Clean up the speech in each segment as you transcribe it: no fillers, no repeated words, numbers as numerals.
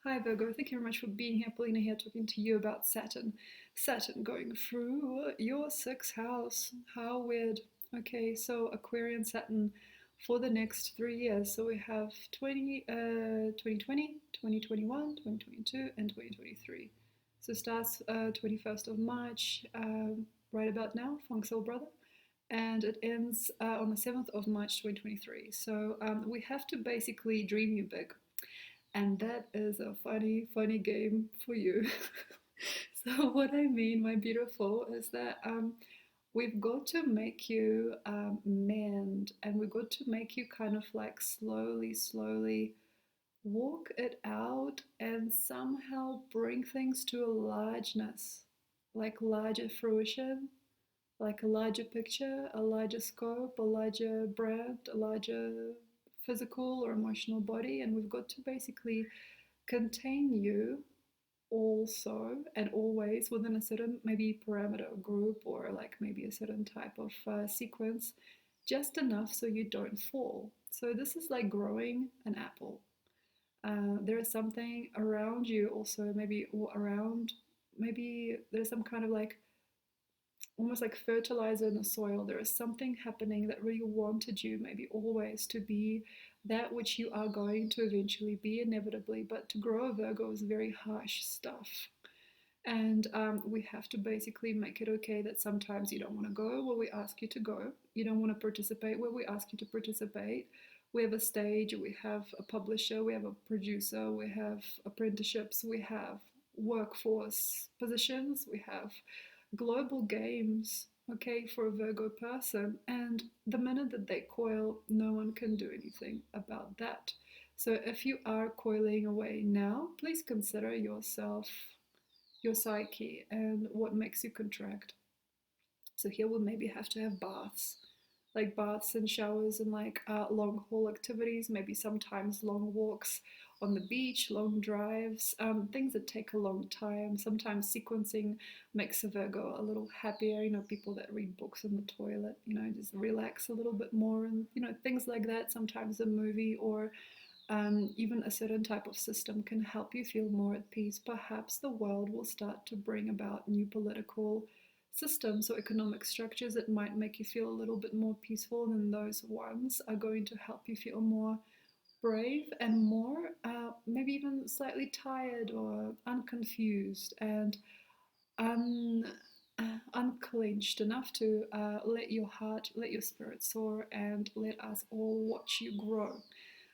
Hi Virgo, thank you very much for being here. Polina here talking to you about Saturn. Saturn going through your sixth house. How weird. Okay, so Aquarian Saturn for the next 3 years. So we have 2020, 2021, 2022, and 2023. So starts 21st of March, right about now, Feng Soul Brother. And it ends on the 7th of March 2023. So we have to basically dream you big, and that is a funny, funny game for you. So, what I mean, my beautiful, is that we've got to make you mend, and we've got to make you kind of like slowly, slowly walk it out and somehow bring things to a largeness, like larger fruition, like a larger picture, a larger scope, a larger brand, a larger physical or emotional body. And we've got to basically contain you also and always within a certain maybe parameter group, or like maybe a certain type of sequence, just enough so you don't fall. So this is like growing an apple. There is something around you also, maybe, or around, maybe there's some kind of like almost like fertilizer in the soil. There is something happening that really wanted you, maybe always, to be that which you are going to eventually be inevitably. But to grow a Virgo is very harsh stuff. And we have to basically make it okay that sometimes you don't want to go where we ask you to go. You don't want to participate where we ask you to participate. We have a stage, we have a publisher, we have a producer, we have apprenticeships, we have workforce positions, we have global games, okay, for a Virgo person. And the minute that they coil, no one can do anything about that. So if you are coiling away now, please consider yourself, your psyche, and what makes you contract. So here we'll maybe have to have baths, like baths and showers, and like long haul activities, maybe sometimes long walks on the beach, long drives, things that take a long time. Sometimes sequencing makes a Virgo a little happier, people that read books in the toilet, just relax a little bit more, and things like that. Sometimes a movie or even a certain type of system can help you feel more at peace. Perhaps the world will start to bring about new political systems or economic structures that might make you feel a little bit more peaceful, and those ones are going to help you feel more brave and more maybe even slightly tired or unconfused and un, unclenched enough to let your heart, let your spirit soar, and let us all watch you grow.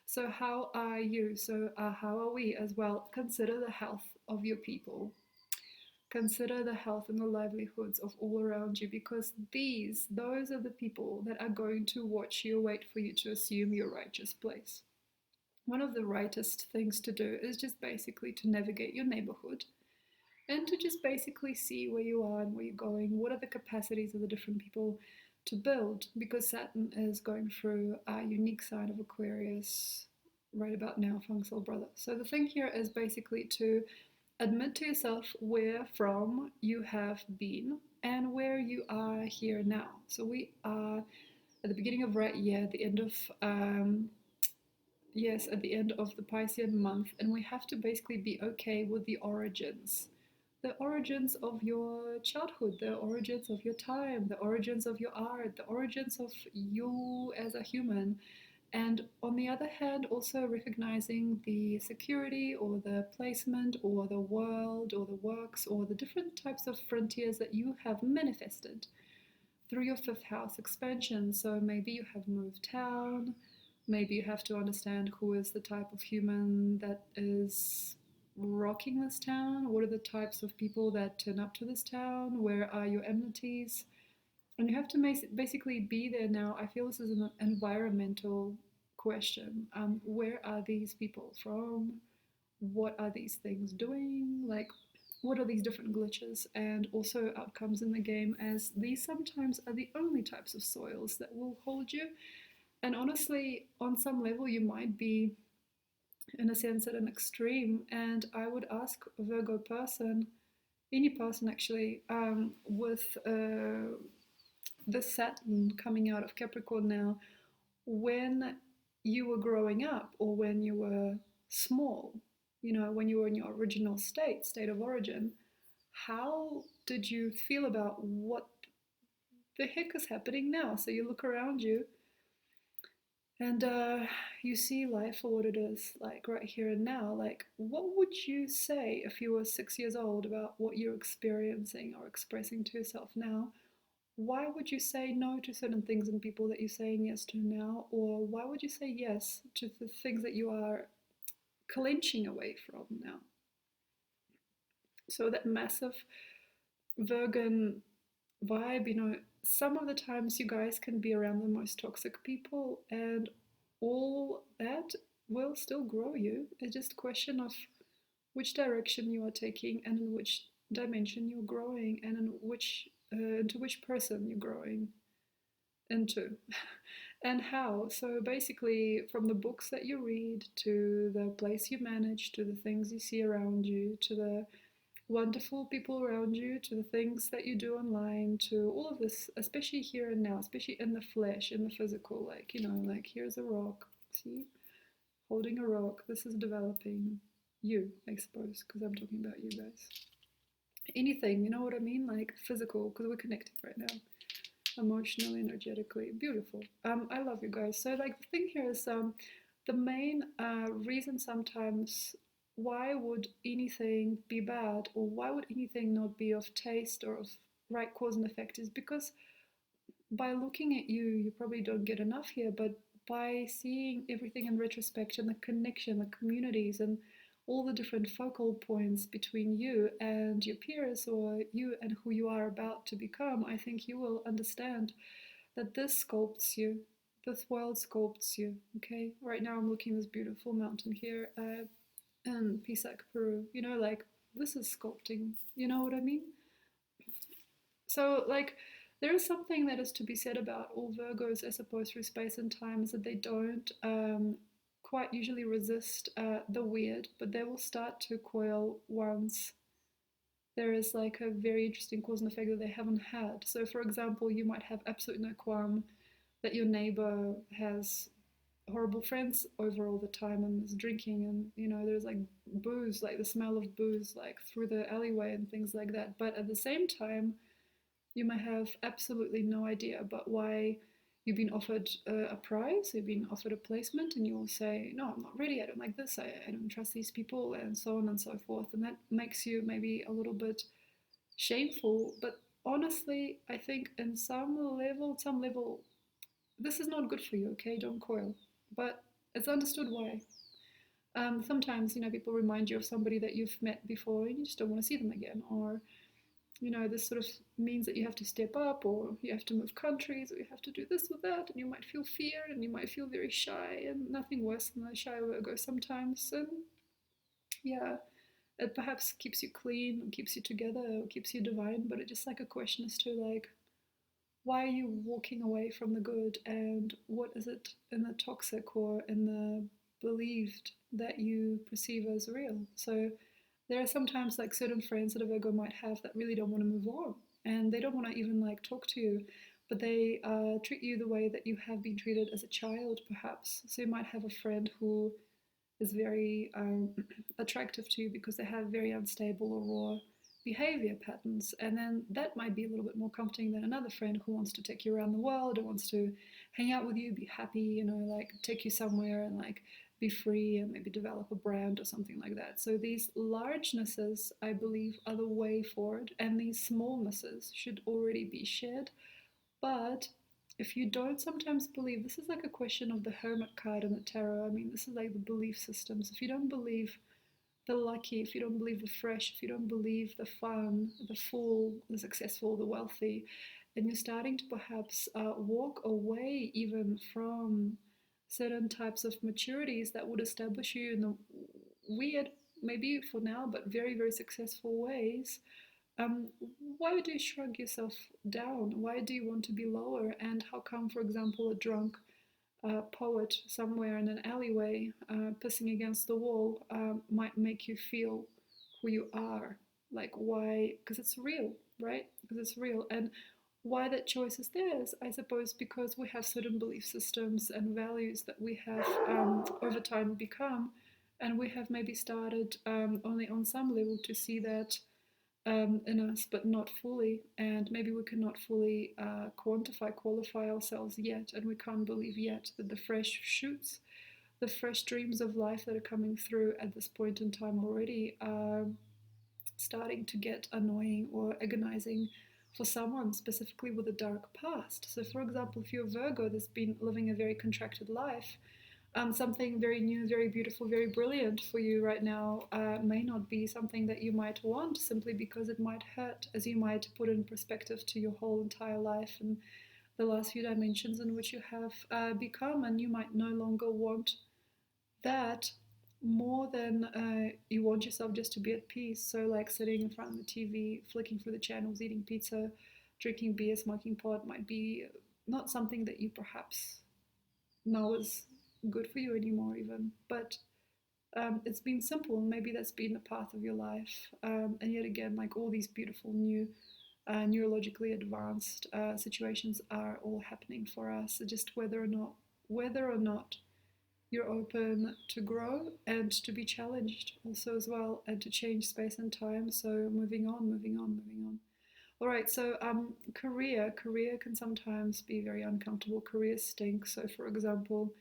So how are you? So how are we as well? Consider the health of your people. Consider the health and the livelihoods of all around you, because those are the people that are going to watch you, wait for you to assume your righteous place. One of the rightest things to do is just basically to navigate your neighborhood and to just basically see where you are and where you're going. What are the capacities of the different people to build? Because Saturn is going through a unique sign of Aquarius right about now, Feng Soul Brother. So the thing here is basically to admit to yourself where from you have been and where you are here now. So we are at the beginning of right year, at the end of yes, at the end of the Piscean month, and we have to basically be okay with the origins. The origins of your childhood, the origins of your time, the origins of your art, the origins of you as a human. And on the other hand, also recognizing the security or the placement or the world or the works or the different types of frontiers that you have manifested through your fifth house expansion. So maybe you have moved town, maybe you have to understand who is the type of human that is rocking this town, what are the types of people that turn up to this town, where are your enmities, and you have to basically be there now. I feel this is an environmental question. Where are these people from? What are these things doing? Like, what are these different glitches and also outcomes in the game, as these sometimes are the only types of soils that will hold you. And honestly, on some level, you might be, in a sense, at an extreme. And I would ask a Virgo person, any person actually, with the Saturn coming out of Capricorn now, when you were growing up or when you were small, when you were in your original state of origin, how did you feel about what the heck is happening now? So you look around you and you see life for what it is, like right here and now. Like, what would you say if you were 6 years old about what you're experiencing or expressing to yourself now? Why would you say no to certain things and people that you're saying yes to now? Or why would you say yes to the things that you are clenching away from now? So that massive Virgin vibe, some of the times you guys can be around the most toxic people, and all that will still grow you. It's just a question of which direction you are taking and in which dimension you're growing and into which person you're growing into and how. So basically, from the books that you read to the place you manage to the things you see around you to the wonderful people around you to the things that you do online to all of this, especially here and now, especially in the flesh, in the physical, like like here's a rock, see, holding a rock, this is developing you, I suppose, because I'm talking about you guys. Anything, you know what I mean, like physical, because we're connected right now, emotionally, energetically, beautiful. I love you guys. So like the thing here is the main reason sometimes why would anything be bad or why would anything not be of taste or of right cause and effect is because by looking at you, you probably don't get enough here, but by seeing everything in retrospect and the connection, the communities, and all the different focal points between you and your peers or you and who you are about to become, I think you will understand that this sculpts you. This world sculpts you, okay? Right now I'm looking at this beautiful mountain here in Pisac, Peru. Like, this is sculpting. You know what I mean? So, like, there is something that is to be said about all Virgos, I suppose, through space and time, is that they don't quite usually resist the weird, but they will start to coil once there is like a very interesting cause and effect that they haven't had. So, for example, you might have absolutely no qualm that your neighbor has horrible friends over all the time and is drinking, and there's like booze, like the smell of booze, like through the alleyway and things like that. But at the same time, you may have absolutely no idea about why you've been offered a prize, you've been offered a placement, and you will say, no, I'm not ready, I don't like this, I don't trust these people, and so on and so forth. And that makes you maybe a little bit shameful. But honestly, I think in some level, this is not good for you, okay? Don't coil. But it's understood why. Sometimes, people remind you of somebody that you've met before and you just don't want to see them again. Or this sort of means that you have to step up or you have to move countries or you have to do this or that, and you might feel fear and you might feel very shy, and nothing worse than a shy Virgo sometimes. And yeah, it perhaps keeps you clean or keeps you together or keeps you divine, but it's just like a question as to like, why are you walking away from the good, and what is it in the toxic or in the believed that you perceive as real? So there are sometimes like certain friends that a Virgo might have that really don't want to move on, and they don't want to even like talk to you, but they treat you the way that you have been treated as a child, perhaps. So you might have a friend who is very attractive to you because they have very unstable or raw behavior patterns, and then that might be a little bit more comforting than another friend who wants to take you around the world or wants to hang out with you, be happy, like take you somewhere and like be free and maybe develop a brand or something like that. So these largenesses, I believe, are the way forward, and these smallnesses should already be shared. But if you don't sometimes believe, this is like a question of the Hermit card in the tarot. I mean, this is like the belief systems. If you don't believe the lucky, if you don't believe the fresh, if you don't believe the fun, the full, the successful, the wealthy, and you're starting to perhaps walk away even from certain types of maturities that would establish you in the weird, maybe for now, but very, very successful ways, um, why do you shrug yourself down? Why do you want to be lower? And how come, for example, a drunk poet somewhere in an alleyway pissing against the wall might make you feel who you are? Like, why? Because it's real, right? Because it's real. And why that choice is theirs, I suppose, because we have certain belief systems and values that we have over time become And we have maybe started only on some level to see that in us, but not fully. And maybe we cannot fully qualify ourselves yet. And we can't believe yet that the fresh shoots, the fresh dreams of life that are coming through at this point in time already are starting to get annoying or agonizing for someone specifically with a dark past. So, for example, if you're Virgo that's been living a very contracted life, something very new, very beautiful, very brilliant for you right now may not be something that you might want simply because it might hurt, as you might put in perspective to your whole entire life and the last few dimensions in which you have become, and you might no longer want that more than you want yourself just to be at peace. So, like sitting in front of the TV, flicking through the channels, eating pizza, drinking beer, smoking pot might be not something that you perhaps know is good for you anymore, even. But it's been simple. Maybe that's been the path of your life. And yet again, like all these beautiful new neurologically advanced situations are all happening for us. Just whether or not you're open to grow and to be challenged also as well, and to change space and time. So moving on, moving on, moving on. All right, so career can sometimes be very uncomfortable. Career stinks. So for example,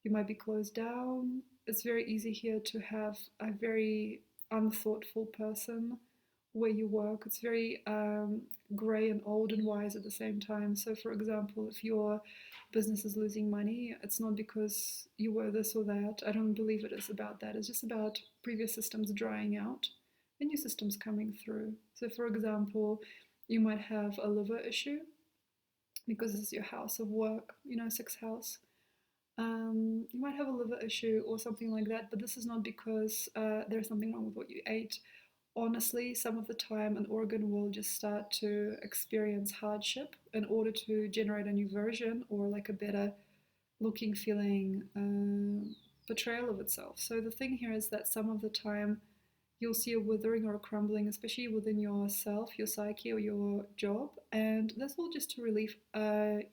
you might be closed down. It's very easy here to have a very unthoughtful person where you work. It's very grey and old and wise at the same time. So for example, if your business is losing money, it's not because you were this or that. I don't believe it is about that. It's just about previous systems drying out and new systems coming through. So for example, you might have a liver issue because this is your house of work, sixth house. You might have a liver issue or something like that, but this is not because there's something wrong with what you ate. Honestly, some of the time an organ will just start to experience hardship in order to generate a new version or like a better looking, feeling portrayal of itself. So the thing here is that some of the time you'll see a withering or a crumbling, especially within yourself, your psyche, or your job, and this will just to relieve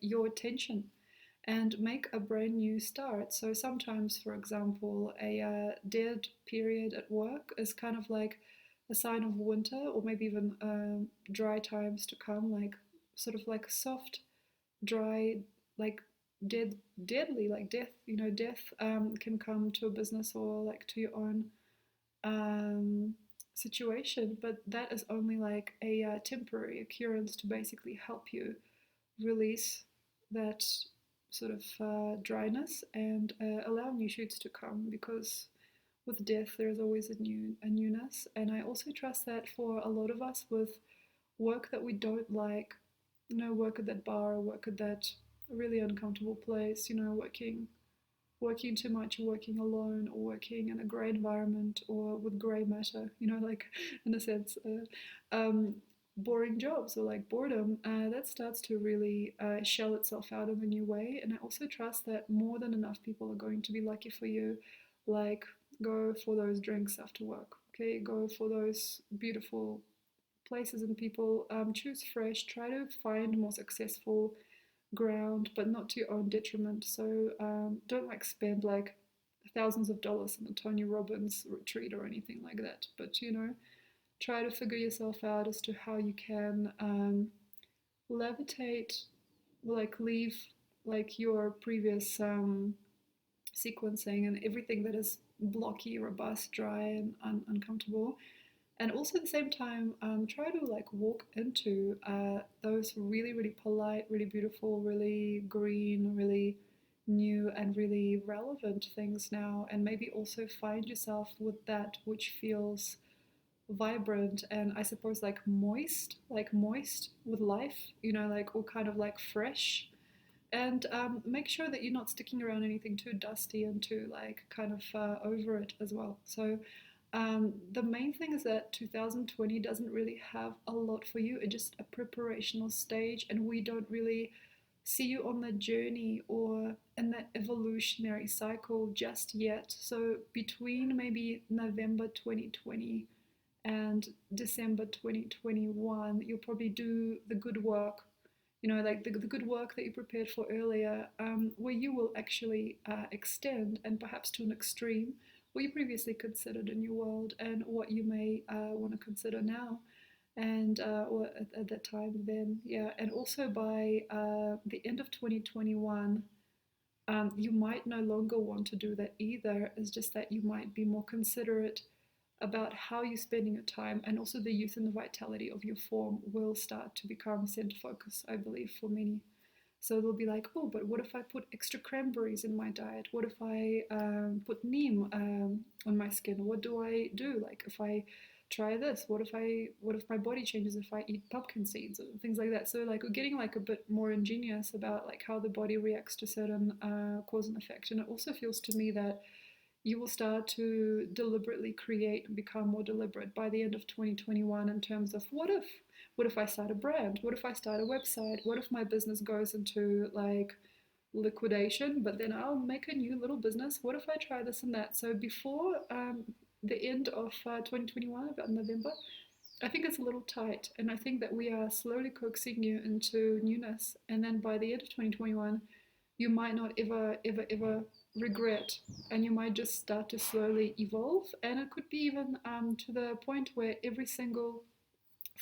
your tension and make a brand new start. So sometimes, for example, a dead period at work is kind of like a sign of winter, or maybe even dry times to come, like sort of like soft, dry, like deadly, like death. Death can come to a business or like to your own situation, but that is only like a temporary occurrence to basically help you release that sort of dryness and allow new shoots to come, because with death there's always a newness. And I also trust that for a lot of us with work that we don't like, work at that bar, work at that really uncomfortable place, working too much, or working alone, or working in a grey environment, or with grey matter, like in a sense, boring jobs or like boredom, that starts to really shell itself out in a new way. And I also trust that more than enough people are going to be lucky for you. Like, go for those drinks after work, okay? Go for those beautiful places and people. Choose fresh, try to find more successful ground, but not to your own detriment. So don't like spend like thousands of dollars on a Tony Robbins retreat or anything like that. But try to figure yourself out as to how you can levitate, like leave like your previous sequencing and everything that is blocky, robust, dry, and uncomfortable. And also at the same time, try to like walk into those really, really polite, really beautiful, really green, really new and really relevant things now. And maybe also find yourself with that which feels vibrant and I suppose like moist with life, like, or kind of like fresh. And make sure that you're not sticking around anything too dusty and too like kind of over it as well. So the main thing is that 2020 doesn't really have a lot for you. It's just a preparational stage, and we don't really see you on the journey or in that evolutionary cycle just yet. So between maybe November 2020 and December 2021, you'll probably do the good work, like the good work that you prepared for earlier, where you will actually extend, and perhaps to an extreme, what you previously considered in your world and what you may want to consider now and or at that time then. Yeah, and also by the end of 2021, you might no longer want to do that either. It's just that you might be more considerate about how you're spending your time, and also the youth and the vitality of your form will start to become center focus, I believe, for many. So they'll be like, oh, but what if I put extra cranberries in my diet? What if I put neem on my skin? What do I do? Like if I try this, what if my body changes if I eat pumpkin seeds or things like that? So like we're getting like a bit more ingenious about like how the body reacts to certain cause and effect. And it also feels to me that you will start to deliberately create and become more deliberate by the end of 2021 in terms of what if I start a brand, what if I start a website, what if my business goes into like liquidation, but then I'll make a new little business, what if I try this and that. So before the end of 2021, about November, I think it's a little tight, and I think that we are slowly coaxing you into newness, and then by the end of 2021 you might not ever regret, and you might just start to slowly evolve. And it could be even to the point where every single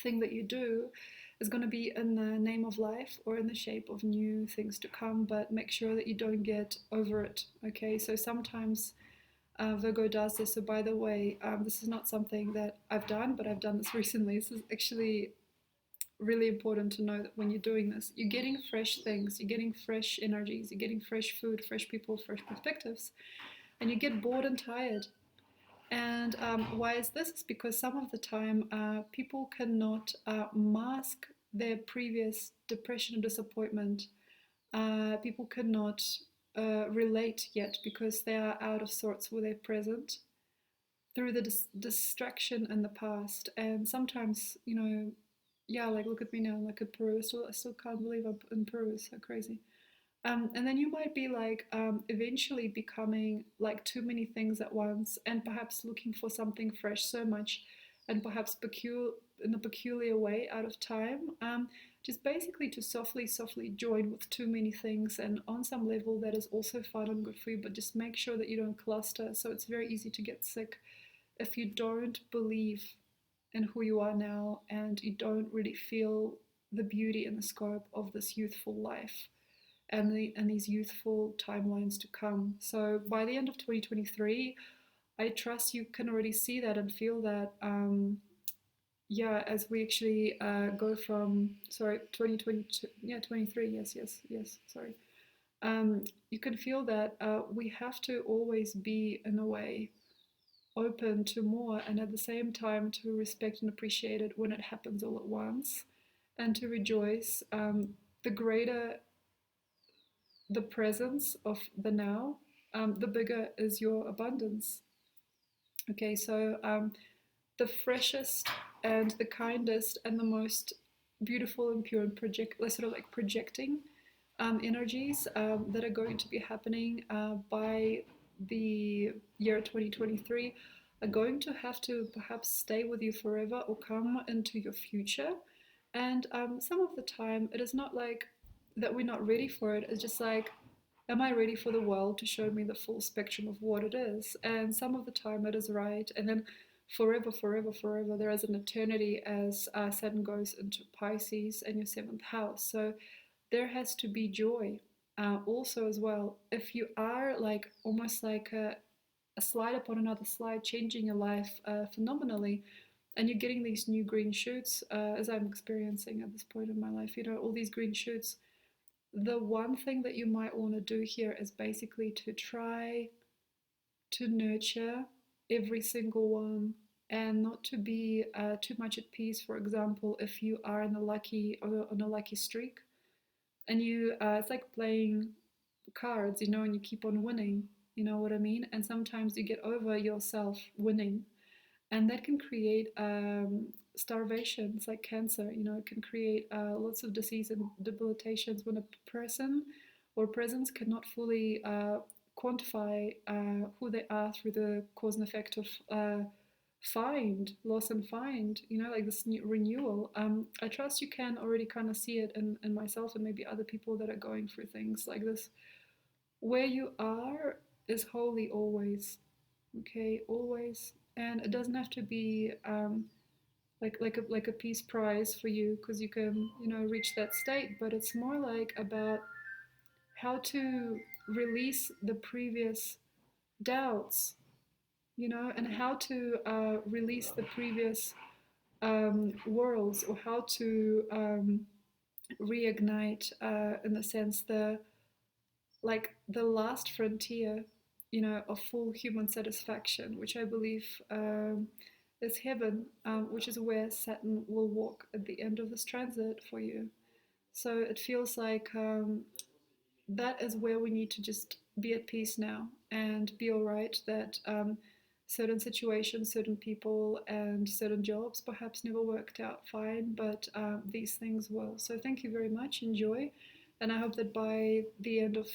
thing that you do is going to be in the name of life or in the shape of new things to come, but make sure that you don't get over it. Okay, so sometimes Virgo does this. So by the way, this is not something that I've done, but I've done this recently. This is actually really important to know that when you're doing this, you're getting fresh things, you're getting fresh energies, you're getting fresh food, fresh people, fresh perspectives, and you get bored and tired. And why is this? It's because some of the time people cannot mask their previous depression and disappointment. People cannot relate yet because they are out of sorts with their present through the distraction in the past. And sometimes, you know, yeah, like look at me now, like in Peru. I still can't believe I'm in Peru. It's so crazy. And then you might be like eventually becoming like too many things at once, and perhaps looking for something fresh so much, and perhaps in a peculiar way out of time. Just basically to softly join with too many things, and on some level that is also fun and good for you, but just make sure that you don't cluster. So it's very easy to get sick if you don't believe in who you are now and you don't really feel the beauty and the scope of this youthful life and these youthful timelines to come. So by the end of 2023, I trust you can already see that and feel that. Yeah, as we actually go from 2022, yeah, 23, yes, sorry. You can feel that we have to always be in a way open to more, and at the same time to respect and appreciate it when it happens all at once, and to rejoice. The greater the presence of the now, the bigger is your abundance. Okay, so the freshest and the kindest and the most beautiful and pure and sort of like projecting energies that are going to be happening by the year 2023 are going to have to perhaps stay with you forever or come into your future. And some of the time, it is not like that we're not ready for it. It's just like, am I ready for the world to show me the full spectrum of what it is? And some of the time it is right. And then forever, there is an eternity as Saturn goes into Pisces and your seventh house. So there has to be joy also as well. If you are like almost like a slide upon another slide, changing your life phenomenally, and you're getting these new green shoots, as I'm experiencing at this point in my life, you know, all these green shoots. The one thing that you might want to do here is basically to try to nurture every single one and not to be too much at peace. For example, if you are on a lucky streak, and you it's like playing cards, you know, and you keep on winning, you know what I mean? And sometimes you get over yourself winning, and that can create starvation. It's like cancer, you know, it can create lots of disease and debilitations when a person or presence cannot fully quantify who they are through the cause and effect of loss and find, you know, like this new renewal. I trust you can already kind of see it in myself and maybe other people that are going through things like this. Where you are is holy always. Okay, always. And it doesn't have to be like a peace prize for you, because you can, reach that state, but it's more like about how to release the previous doubts, and how to release the previous worlds, or how to reignite, in the sense, the last frontier, of full human satisfaction, which I believe is heaven, which is where Saturn will walk at the end of this transit for you. So it feels like that is where we need to just be at peace now and be all right that certain situations, certain people, and certain jobs perhaps never worked out fine, but these things will. So thank you very much. Enjoy. And I hope that by the end of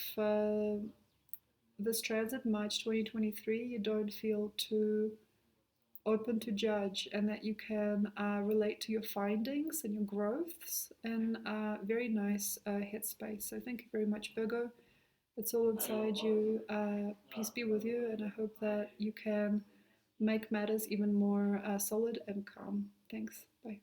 this transit, March 2023, you don't feel too open to judge, and that you can relate to your findings and your growths in a very nice headspace. So thank you very much, Virgo. It's all inside you. Peace be with you, and I hope that you can make matters even more solid and calm. Thanks. Bye.